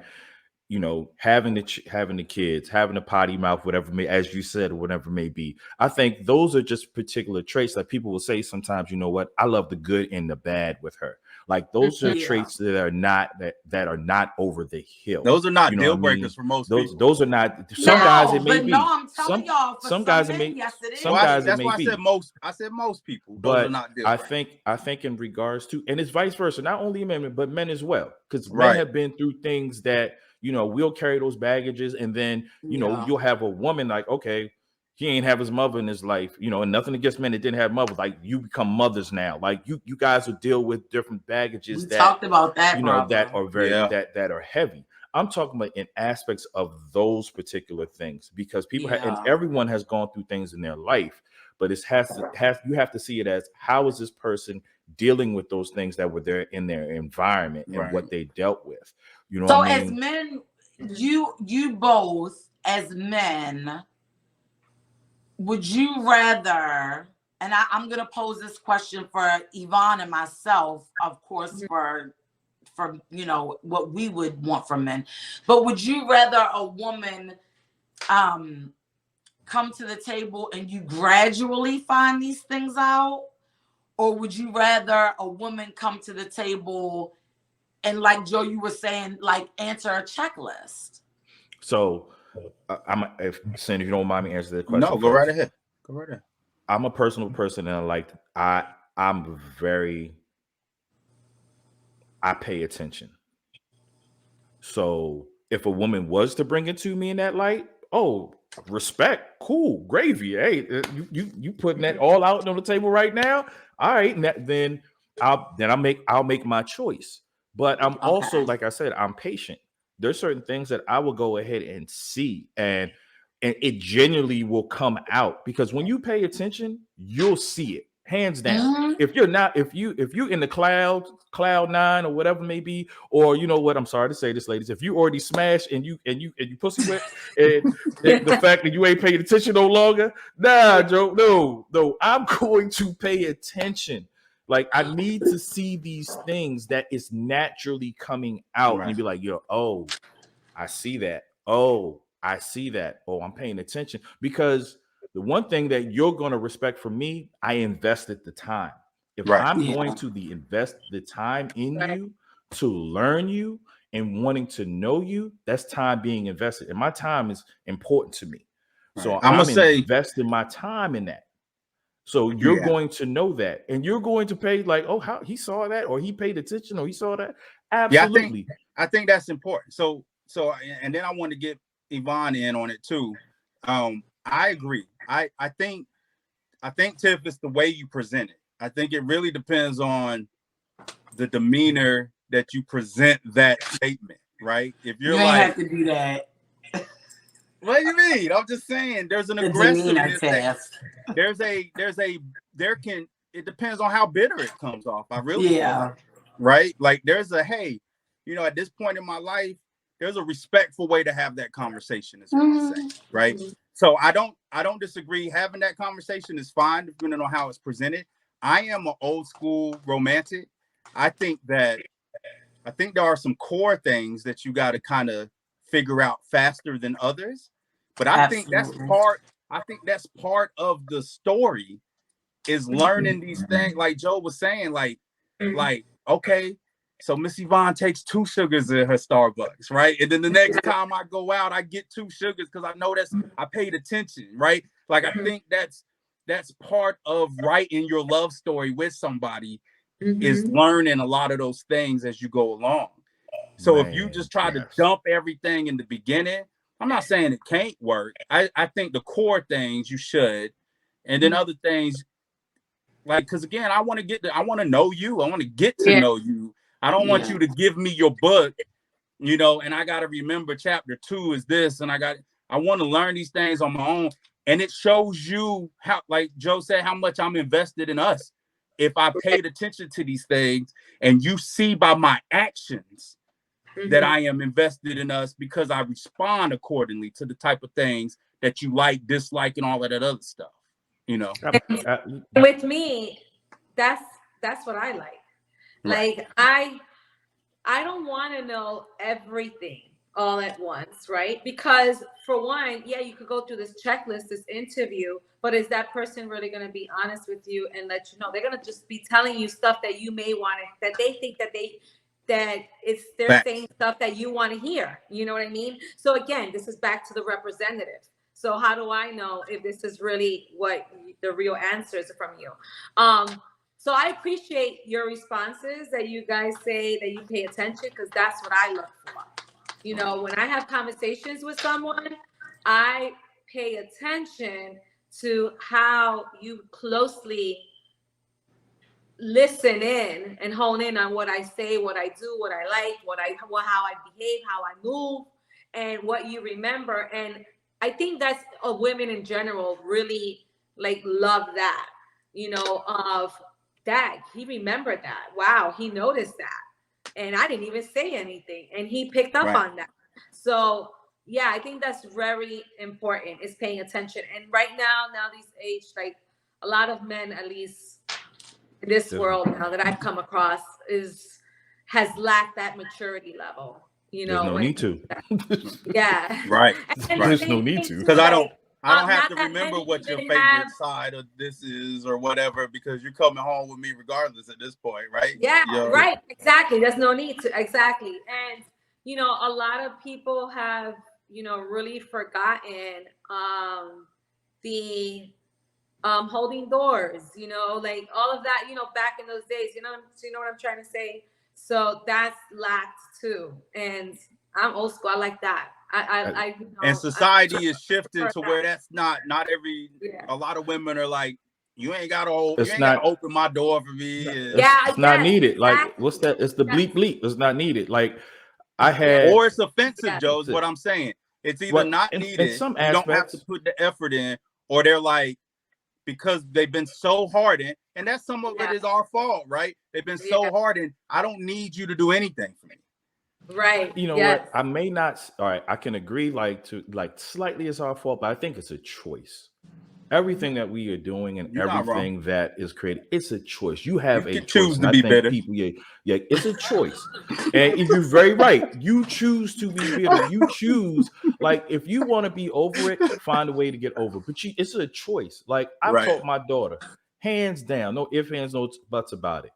you know, having the kids, having a potty mouth, whatever may, as you said, whatever may be. I think those are just particular traits that people will say sometimes, you know what, I love the good and the bad with her. Like those are traits that are not over the hill. Those are not deal breakers for most people. Those are not. Some guys it may be. No, I'm telling y'all. Some guys it may. Yes, it is. Some guys it may be. That's why I said most people. Those are not deal breakers. I think in regards to, and it's vice versa, not only men but men as well, because men have been through things that, you know, we'll carry those baggages, and then you know you'll have a woman like, okay, he ain't have his mother in his life, you know, and nothing against men that didn't have mothers. Like, you become mothers now. Like, you guys will deal with different baggages talked about that, you know, that are very that are heavy. I'm talking about in aspects of those particular things, because people and Yeah. everyone has gone through things in their life, but you have to see it as, how is this person dealing with those things that were there in their environment and Right. what they dealt with. You know So what I as mean? men, you both as men, would you rather, and I'm gonna pose this question for Yvonne and myself, of course, for you know what we would want from men, but would you rather a woman come to the table and you gradually find these things out, or would you rather a woman come to the table and, like Joe, you were saying, like answer a checklist? So if Sen, if you don't mind me answering the question No, go right first. ahead. Go right ahead. I'm a personal person, and I pay attention. So if a woman was to bring it to me in that light, oh, respect, cool, gravy. Hey, you putting that all out on the table right now? All right, then I'll make my choice. But I'm also, Okay. like I said, I'm patient. There's certain things that I will go ahead and see, and it genuinely will come out, because when you pay attention, you'll see it, hands down. Mhm. If you're in the cloud nine or whatever it may be, or you know what, I'm sorry to say this, ladies, if you already smashed and you pussy whipped, and the fact that you ain't paying attention no longer, nah, Joe, no, I'm going to pay attention. Like, I need to see these things that is naturally coming out, Right. and be like, yo, oh, I see that. Oh, I see that. Oh, I'm paying attention. Because the one thing that you're going to respect from me, I invested the time. If Right. I'm going Yeah. to invest the time in Right. you to learn you and wanting to know you, that's time being invested. And my time is important to me. Right. So I'm gonna I'm say, investing my time in that. So you're yeah, going to know that, and you're going to pay, like, oh, how he saw that, or he paid attention, or he saw that. yeah. Absolutely. I think that's important. So, and then I want to get Yvonne in on it too. I agree. I think Tiff, it's the way you present it. I think it really depends on the demeanor that you present that statement, right? If You you're ain't like, have to do that. what do you mean? I'm just saying there's an The demeanor aggressiveness that test. it depends on how bitter it comes off. I really feel Yeah. like, right? Like there's a, hey, at this point in my life, there's a respectful way to have that conversation, is what I'm saying, right? So I don't disagree. Having that conversation is fine, depending on how it's presented. I am an old school romantic. I think there are some core things that you got to kind of figure out faster than others. But I think Absolutely. that's part of the story, is learning these things. Like Joe was saying, like, okay, so Miss Yvonne takes 2 sugars in her Starbucks, right? And then the next time I go out, I get 2 sugars because I know I paid attention, right? Like, I think that's part of writing your love story with somebody, is learning a lot of those things as you go along. So if you Man, just try to yes. dump everything in the beginning, I'm not saying it can't work. I think the core things you should, and then other things, like, because again, I want to know you. I want to get to Yeah. know you. I don't want you to give me your book, and I got to remember chapter 2 is this, and I want to learn these things on my own. And it shows you how, like Joe said, how much I'm invested in us. If I paid attention to these things, and you see by my actions that I am invested in us, because I respond accordingly to the type of things that you like, dislike, and all of that other stuff. With me, that's what I like. Right. Like I don't want to know everything all at once, right? Because for one, yeah, you could go through this checklist, this interview, but is that person really going to be honest with you and let you know? They're going to just be telling you stuff that you may want to, that they think that they're Facts. saying stuff that you want to hear. You know what I mean? So again, this is back to the representative. So how do I know if this is really what the real answers from you? So I appreciate your responses, that you guys say that you pay attention, because that's what I look for. When I have conversations with someone, I pay attention to how you closely listen in and hone in on what I say, what I do, what I like, how I behave, how I move, and what you remember. And I think that's women in general really like love that, of that. He remembered that. Wow, he noticed that. And I didn't even say anything. And he picked up on that. So yeah, I think that's very important, is paying attention. And right now this age, like a lot of men, at least in this world now that I've come across, has lacked that maturity level. There's no need to. Yeah. Right. There's no need to. Because I don't have to remember many what your women favorite have- side of this is or whatever, because you're coming home with me regardless at this point, right? Yeah, right. Exactly. There's no need to. Exactly. And, a lot of people have, really forgotten the holding doors, like all of that, back in those days, you know what I'm trying to say? So that's lacked too. And I'm old school. I like that. And society is shifting to where that's not every, a lot of women are like, you ain't got to open my door for me. It's not needed. Like, what's that? It's the bleep bleep. It's not needed. Like, I had, or it's offensive, Joe, is what I'm saying. It's either not needed, in some you don't have to put the effort in, or they're like, because they've been so hardened, and that's some of it is our fault, right? They've been so hardened. I don't need you to do anything for me. Right. You know what? I may not. All right, I can agree. Like slightly is our fault, but I think it's a choice. Everything that we are doing and everything that is created, it's a choice. You have a choice. Choose to be bitter. People, it's a choice. And you're very right. You choose to be bitter. You choose, like, if you want to be over it, find a way to get over it. But it's a choice. Like, I've taught my daughter, hands down, no ifs, ands, no buts about it.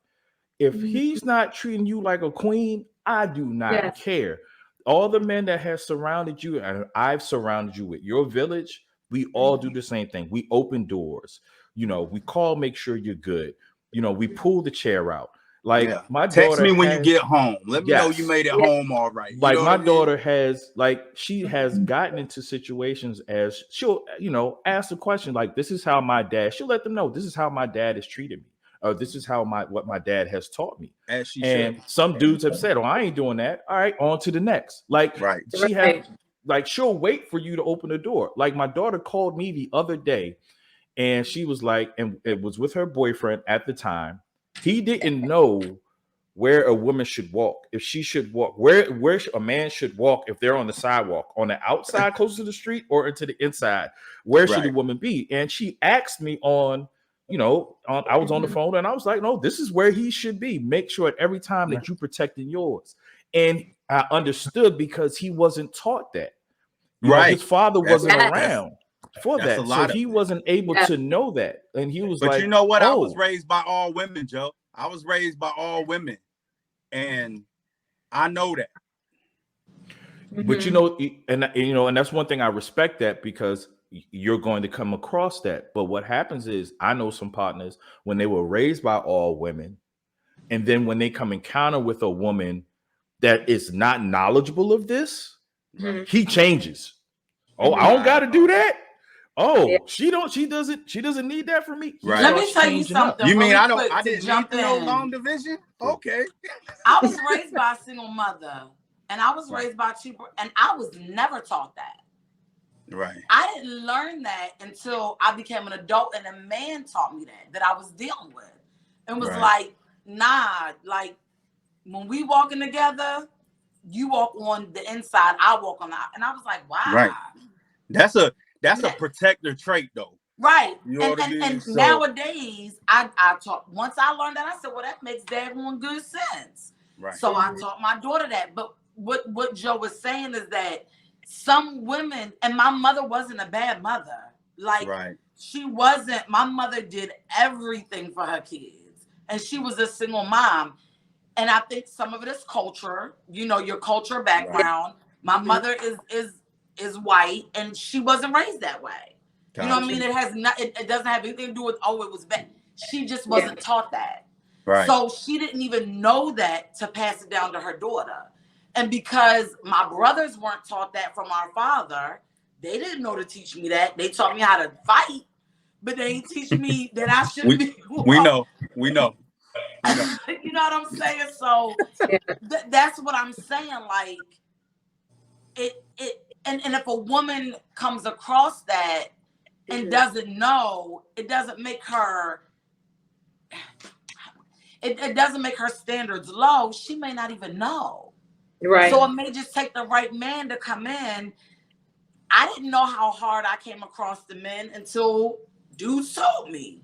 If he's not treating you like a queen, I do not care. All the men that have surrounded you, and I've surrounded you with your village, we all do the same thing. We open doors. We call, make sure you're good. We pull the chair out. Like, my daughter text me when you get home. Let me know you made it home all right. Like, my daughter has, she has gotten into situations as she'll, ask the question, like, this is how my dad, she'll let them know, this is how my dad has treated me. Or this is how what my dad has taught me. As she and should. Some dudes have said, oh, I ain't doing that. All right, on to the next. Like, she has, like, she'll wait for you to open the door. Like, my daughter called me the other day, and she was like, and it was with her boyfriend at the time. He didn't know where a woman should walk, if she should walk, where a man should walk if they're on the sidewalk, on the outside close to the street, or into the inside. Where should a woman be? And she asked me I was on the phone, and I was like, no, this is where he should be. Make sure at every time that you protecting yours. And I understood, because he wasn't taught that. His father wasn't around for that. So he wasn't able to know that. And he was But you know what? I was raised by all women, Joe. I was raised by all women. And I know that. But and that's one thing I respect, that, because you're going to come across that. But what happens is, I know some partners, when they were raised by all women, and then when they come encounter with a woman that is not knowledgeable of this, he changes. Oh, I don't got to do that. Oh, she doesn't need that from me. Right. Let me tell you something. You mean I didn't need to know long division? Okay. I was raised by a single mother, and I was raised by two, and I was never taught that. Right. I didn't learn that until I became an adult, and a man taught me that I was dealing with. And was like, nah, like, when we walking together, you walk on the inside, I walk on the out. And I was like, wow. Right. That's a protector trait, though. Right. You know and nowadays, I taught, once I learned that, I said, well, that makes daggone good sense. Right. So I taught my daughter that. But what Joe was saying is that some women, and my mother wasn't a bad mother. Like, she wasn't, my mother did everything for her kids. And she was a single mom. And I think some of it is culture, your culture background. My mother is white, and she wasn't raised that way. Gotcha. You know what I mean? It has not. It doesn't have anything to do with, oh, it was bad. She just wasn't taught that. Right. So she didn't even know that to pass it down to her daughter. And because my brothers weren't taught that from our father, they didn't know to teach me that. They taught me how to fight, but they didn't teach me that I shouldn't be. We know. You know what I'm saying? So that's what I'm saying. Like and if a woman comes across that and doesn't know, it doesn't make her it doesn't make her standards low. She may not even know. Right. So it may just take the right man to come in. I didn't know how hard I came across the men until dudes told me.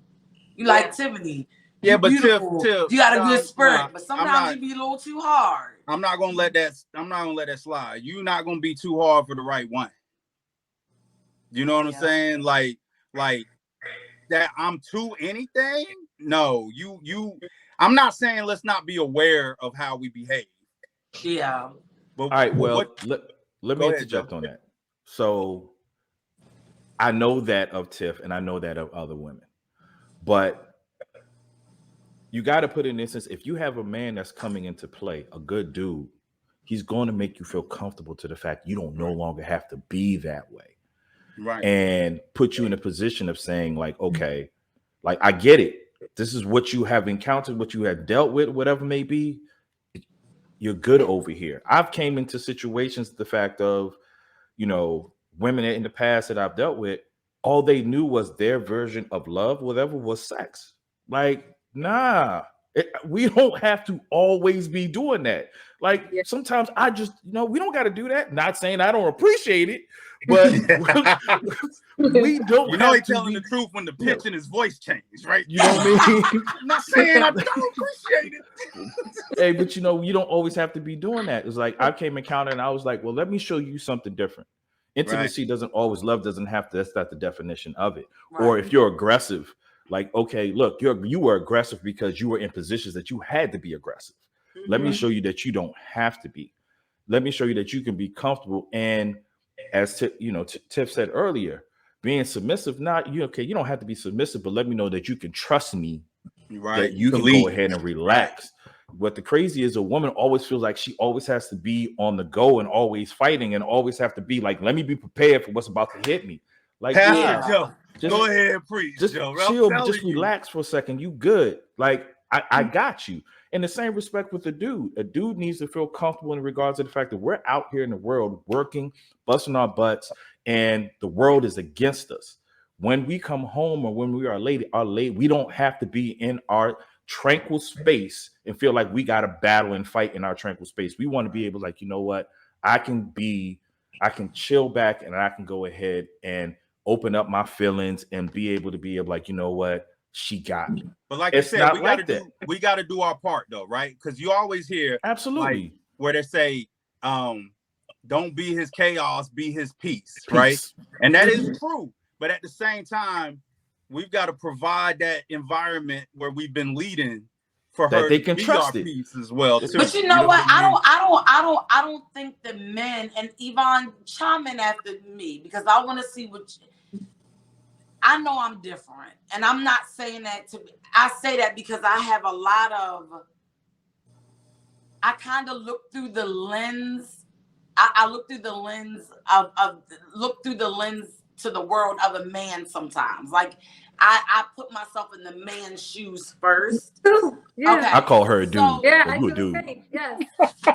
You like Tiffany. Yeah, but Tiff, you got a good spirit, but sometimes you be a little too hard. I'm not gonna let that slide. You're not gonna be too hard for the right one. You know what I'm saying? Like that I'm too anything. No, you I'm not saying let's not be aware of how we behave. Yeah. But, all right, well, let me interject on that. So I know that of Tiff and I know that of other women. But you got to put in instance, if you have a man that's coming into play, a good dude, he's going to make you feel comfortable to the fact you don't no longer have to be that way. Right. And put you in a position of saying like, okay, like I get it. This is what you have encountered, what you have dealt with, whatever it may be. You're good over here. I've came into situations, the fact of, you know, women in the past that I've dealt with, all they knew was their version of love, whatever was sex. Like, nah, we don't have to always be doing that. Like sometimes I just, you know, we don't got to do that. Not saying I don't appreciate it, but we don't. You know, he's telling the truth when the pitch in his voice changed, right? You know what I mean? I'm not saying I don't appreciate it. Hey, but you know, you don't always have to be doing that. It's like I came encounter and I was like, well, let me show you something different. Intimacy doesn't always, love doesn't have to, that's not the definition of it. Right. Or if you're aggressive, like, okay, look, you were aggressive because you were in positions that you had to be aggressive. Mm-hmm. Let me show you that you don't have to be. Let me show you that you can be comfortable. And as Tiff said earlier, being submissive, you don't have to be submissive, but let me know that you can trust me, that you can go ahead and relax. What the crazy is, a woman always feels like she always has to be on the go and always fighting and always have to be like, let me be prepared for what's about to hit me. Like, Joe, go ahead and preach, just Joe. Chill, just relax for a second. You good. Like, I got you. In the same respect with a dude needs to feel comfortable in regards to the fact that we're out here in the world working, busting our butts, and the world is against us. When we come home or when we are late, we don't have to be in our tranquil space and feel like we got to battle and fight in our tranquil space. We want to be able to, like, you know what, I can chill back and I can go ahead and open up my feelings and be able, like, you know what, she got me. But like you said, we got to do our part though, right? Because you always hear absolutely like, where they say, don't be his chaos, be his peace, right? And that is true. But at the same time, we've got to provide that environment where we've been leading for that her they can trust it peace as well. Too. But you know what? I don't think the men, and Yvonne, chime in after me because I want to see what I know. I'm different, and I'm not saying that I say that because I have a lot of. I kind of look through the lens. I look through the lens look through the lens to the world of a man sometimes. Like I put myself in the man's shoes first. Yeah. Okay. I call her a dude. So, yeah, you a dude. Yes.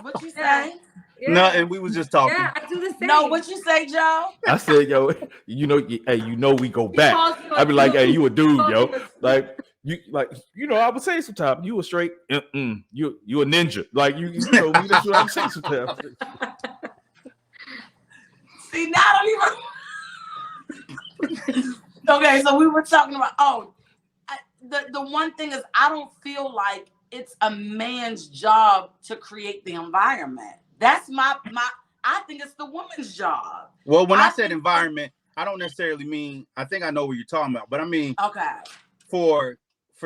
What you say? Yeah. No, and we was just talking. Yeah, I do the same. No, what you say, Joe? I said, yo, we go back. I'd be like, hey, you a dude, yo. Like, I would say sometimes you a straight, you a ninja. Like, that's what I'm saying sometimes. See, now I don't even. Okay, so we were talking about, the one thing is I don't feel like it's a man's job to create the environment. That's I think it's the woman's job. Well, when I said environment, I don't necessarily mean, I think I know what you're talking about, but I mean, okay, for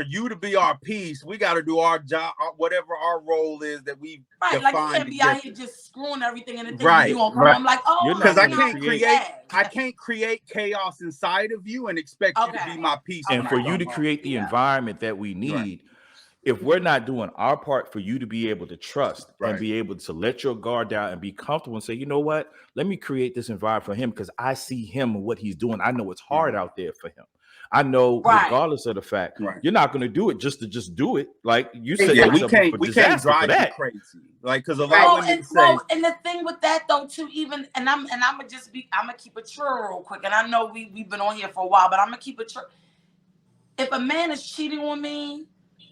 you to be our peace, we got to do our job, whatever our role is that we defined. Like you can't be out here just screwing everything in the thing. Right, you gonna come I'm like, because I can't create chaos inside of you and expect you to be my peace. And for you to create the environment that we need, if we're not doing our part for you to be able to trust and be able to let your guard down and be comfortable and say, you know what, let me create this environment for him because I see him and what he's doing. I know it's hard out there for him. I know, Right. regardless of the fact, Right. you're not going to do it just to just do it. Like you said, Yeah, Exactly. we can't drive you crazy. Like, because a lot of women say, and the thing with that though too, even I'm gonna keep it true real quick. And I know we've been on here for a while, but I'm gonna keep it true. If a man is cheating on me,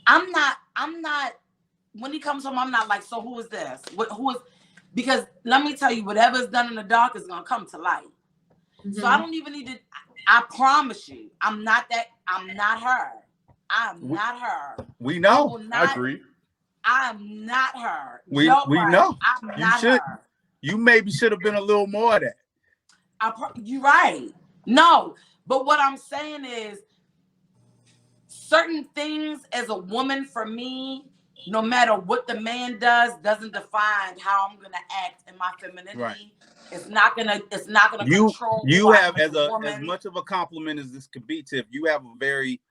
I'm not when he comes home, I'm not like, so who is this? Who is, because let me tell you, whatever is done in the dark is gonna come to light. So I don't even need to. I promise you, I'm not her. I'm not her. We know. I agree. I'm not her. We know. I'm not her. You maybe should have been a little more of that. You're right. No, but what I'm saying is, certain things as a woman for me, no matter what the man does, doesn't define how I'm gonna act in my femininity. Right. It's not gonna control. You have as much of a compliment as this could be, Tiff. You have a very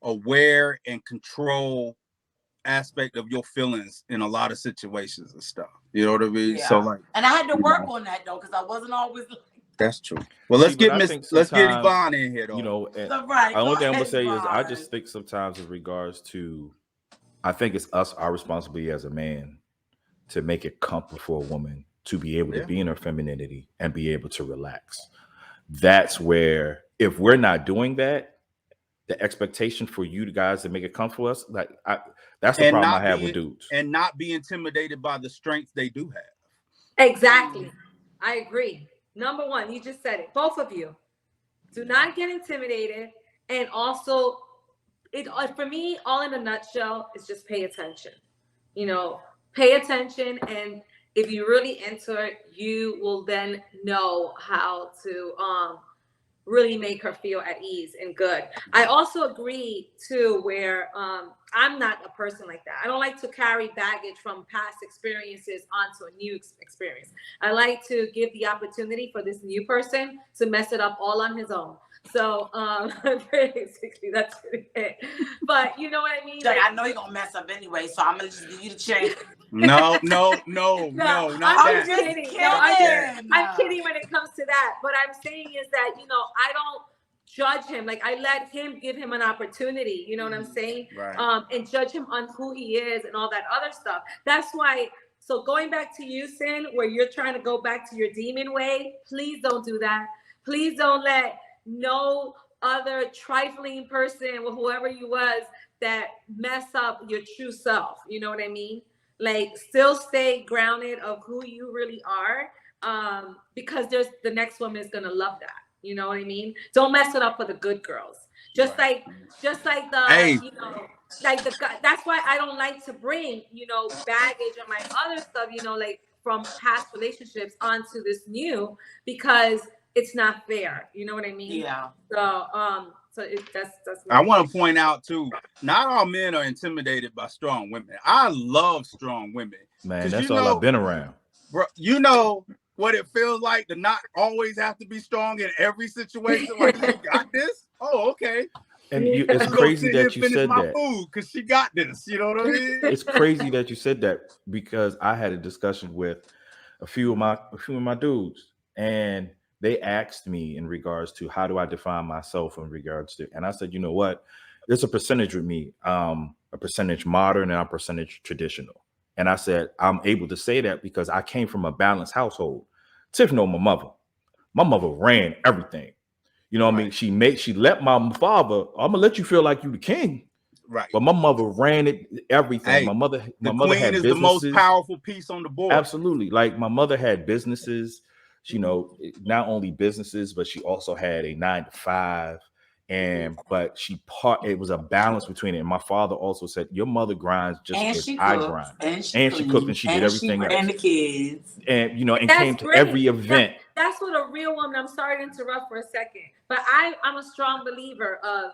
aware and control aspect of your feelings in a lot of situations and stuff. You know what I mean? Yeah. So like, and I had to work on that though, because I wasn't always like. That's true. Well, let's get Yvonne in here though. You know, right. The only thing I'm gonna say is I just think sometimes in regards to, I think it's our responsibility as a man to make it comfortable for a woman to be able to be in her femininity and be able to relax. That's where, if we're not doing that, the expectation for you guys to make it comfortable for us, like that's the problem I have with dudes. And not be intimidated by the strengths they do have. Exactly. I agree. Number one, you just said it. Both of you. Do not get intimidated. And also, for me, all in a nutshell, is just pay attention. You know, pay attention, and if you really enter it, you will then know how to really make her feel at ease and good. I also agree too, where I'm not a person like that. I don't like to carry baggage from past experiences onto a new experience. I like to give the opportunity for this new person to mess it up all on his own. So basically that's it. But you know what I mean? Like, I know you're gonna mess up anyway, so I'm gonna just give you the chance. No, not that. Just kidding. I'm kidding when it comes to that. What I'm saying is that, you know, I don't judge him. Like, I let him give him an opportunity, you know what I'm saying? Right. And judge him on who he is and all that other stuff. That's why. So going back to you, Sin, where you're trying to go back to your demon way, please don't do that. Please don't let no other trifling person or whoever you was that mess up your true self. You know what I mean? Like, still stay grounded of who you really are, because the next woman is gonna love that. You know what I mean? Don't mess it up for the good girls. Just like the, you know, like that's why I don't like to bring, you know, baggage and my other stuff, you know, like from past relationships onto this new, because it's not fair. You know what I mean? Yeah. So that's I want to point out too, not all men are intimidated by strong women. I love strong women. Man, that's all I've been around. Bro, you know what it feels like to not always have to be strong in every situation. Like, you got this? Oh, okay. And it's crazy that you said that. Because she got this. You know what I mean? It's crazy that you said that, because I had a discussion with a few of my dudes, and they asked me in regards to how do I define myself in regards to, and I said, you know what, there's a percentage with me, a percentage modern and a percentage traditional. And I said, I'm able to say that because I came from a balanced household. Tiff know my mother. My mother ran everything. You know what I mean? She let my father, I'm gonna let you feel like you the king. Right. But my mother ran it, everything. Hey, my mother queen had is businesses. The most powerful piece on the board. Absolutely. Like, my mother had businesses, you know, not only businesses, but she also had a 9-to-5. But it was a balance between it. And my father also said, your mother grinds just as I grind. And she cooked and she did everything else. And the kids. And, you know, and came to every event. That's what a real woman, I'm sorry to interrupt for a second, but I'm a strong believer of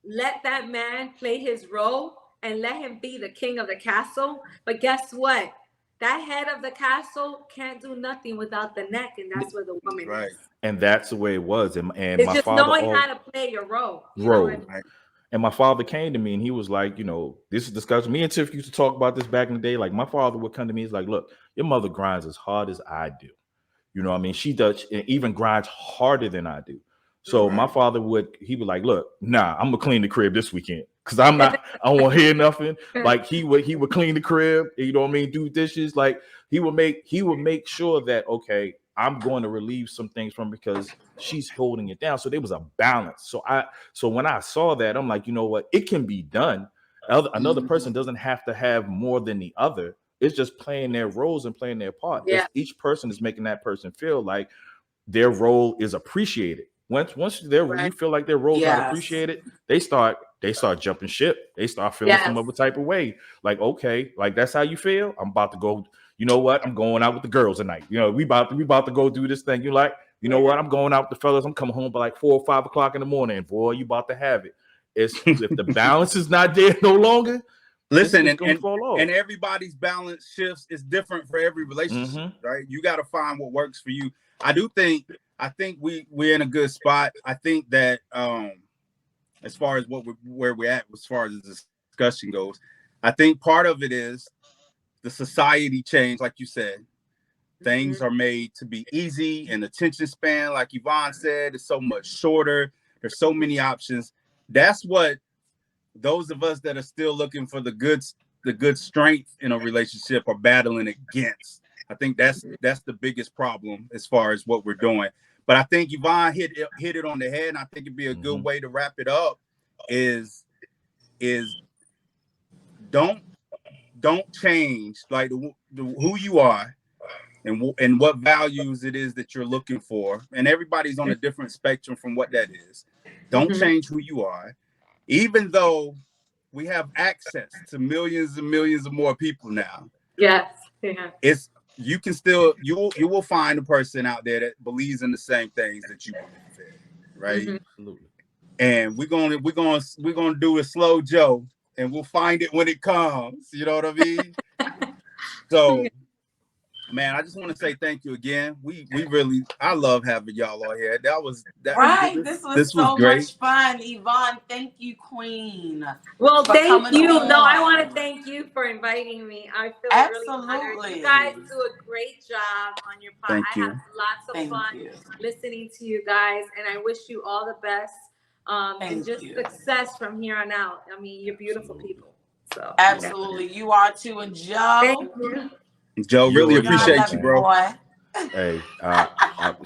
let that man play his role and let him be the king of the castle. But guess what? That head of the castle can't do nothing without the neck, and that's where the woman is. And that's the way it was. And it's my just father knowing how to play your role. And my father came to me and he was like, you know, this is discussion. Me and Tiff used to talk about this back in the day. Like, my father would come to me. He's like, look, your mother grinds as hard as I do. You know what I mean? She does, and even grinds harder than I do. So my father he would like, look, nah, I'm gonna clean the crib this weekend because I don't want to hear nothing. Like he would clean the crib, you know what I mean, do dishes. Like he would make sure that, okay, I'm going to relieve some things from because she's holding it down. So there was a balance. So when I saw that, I'm like, you know what, it can be done. Another person doesn't have to have more than the other. It's just playing their roles and playing their part. Yeah. Each person is making that person feel like their role is appreciated. Once you feel like their role's not appreciated, they start jumping ship. They start feeling some other type of way. Like, okay, like that's how you feel. I'm about to go. You know what? I'm going out with the girls tonight. You know, we about to go do this thing. You like, you know what? I'm going out with the fellas. I'm coming home by like 4 or 5 o'clock in the morning. And boy, you about to have it. It's if the balance is not there no longer. Listen, it's gonna fall off. And everybody's balance shifts is different for every relationship, right? You got to find what works for you. I think we're in a good spot. I think that as far as where we're at, as far as the discussion goes, I think part of it is the society change, like you said. Things are made to be easy, and attention span, like Yvonne said, is so much shorter. There's so many options. That's what those of us that are still looking for the good strength in a relationship are battling against. I think that's the biggest problem as far as what we're doing. But I think Yvonne hit it on the head, and I think it'd be a good way to wrap it up. Is don't change like who you are and what values it is that you're looking for. And everybody's on a different spectrum from what that is. Don't change who you are, even though we have access to millions and millions of more people now. Yes. Yeah. You can still you will find a person out there that believes in the same things that you believe in, right? Absolutely. And we're gonna do a slow Joe, and we'll find it when it comes. You know what I mean? So, man, I just want to say thank you again. I love having y'all on here. This was so great. much fun. Yvonne, thank you, Queen. Well, thank you. On. No, I want to thank you for inviting me. I feel Absolutely. really honored. You guys do a great job on your podcast. Thank you. I have lots of fun listening to you guys, and I wish you all the best and just success from here on out. I mean, you're beautiful people. So absolutely, you are too. And Joe, thank you. Joe, really appreciate you, bro. Hey,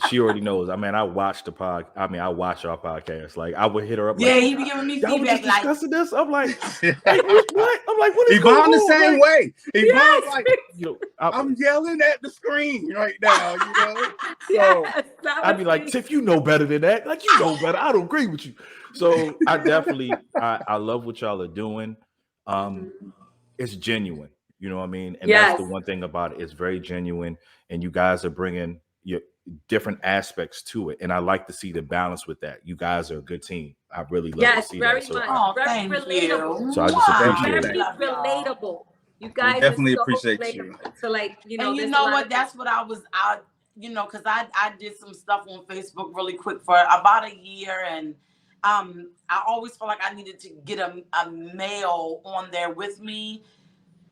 she already knows. I mean, I watch our podcast. Like, I would hit her up. Yeah, like, he be giving me y'all feedback. Like, discussing this. I'm like, what? I'm like, what is Yvonne going the on? same like, way. Yvonne's like, you know, I'm yelling at the screen right now. You know, so I'd be like, Tiff, you know better than that. Like, you know better. I don't agree with you. So I definitely, I love what y'all are doing. It's genuine. You know what I mean? And that's the one thing about it. It's very genuine. And you guys are bringing your different aspects to it. And I like to see the balance with that. You guys are a good team. I really love to see very that. So, much. Very relatable. So I just appreciate very that. relatable. You guys we definitely so appreciate you. So like, you know, and you know what? That's what I was out, you know, because I did some stuff on Facebook really quick for about a year. And I always felt like I needed to get a male on there with me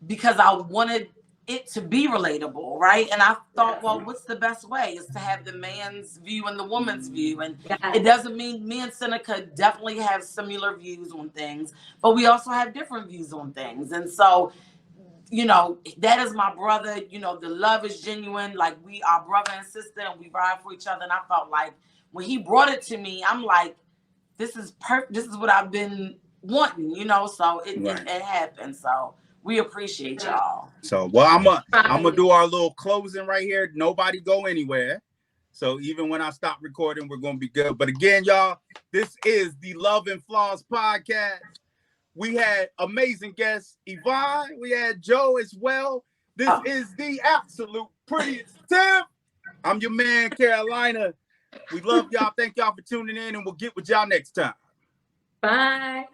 because I wanted it to be relatable, right? And I thought, well, what's the best way is to have the man's view and the woman's view. And it doesn't mean me and Seneca definitely have similar views on things, but we also have different views on things. And so, you know, that is my brother. You know, the love is genuine. Like, we are brother and sister, and we ride for each other. And I felt like when he brought it to me, I'm like, this is perfect. This is what I've been wanting, you know. So it happened. So we appreciate y'all. So, well, I'm gonna do our little closing right here. Nobody go anywhere. So even when I stop recording, we're gonna be good. But again, y'all, this is the Love and Flaws podcast. We had amazing guests, Yvonne. We had Joe as well. This is the absolute prettiest Tiff. I'm your man, Carolina. We love y'all. Thank y'all for tuning in, and we'll get with y'all next time. Bye.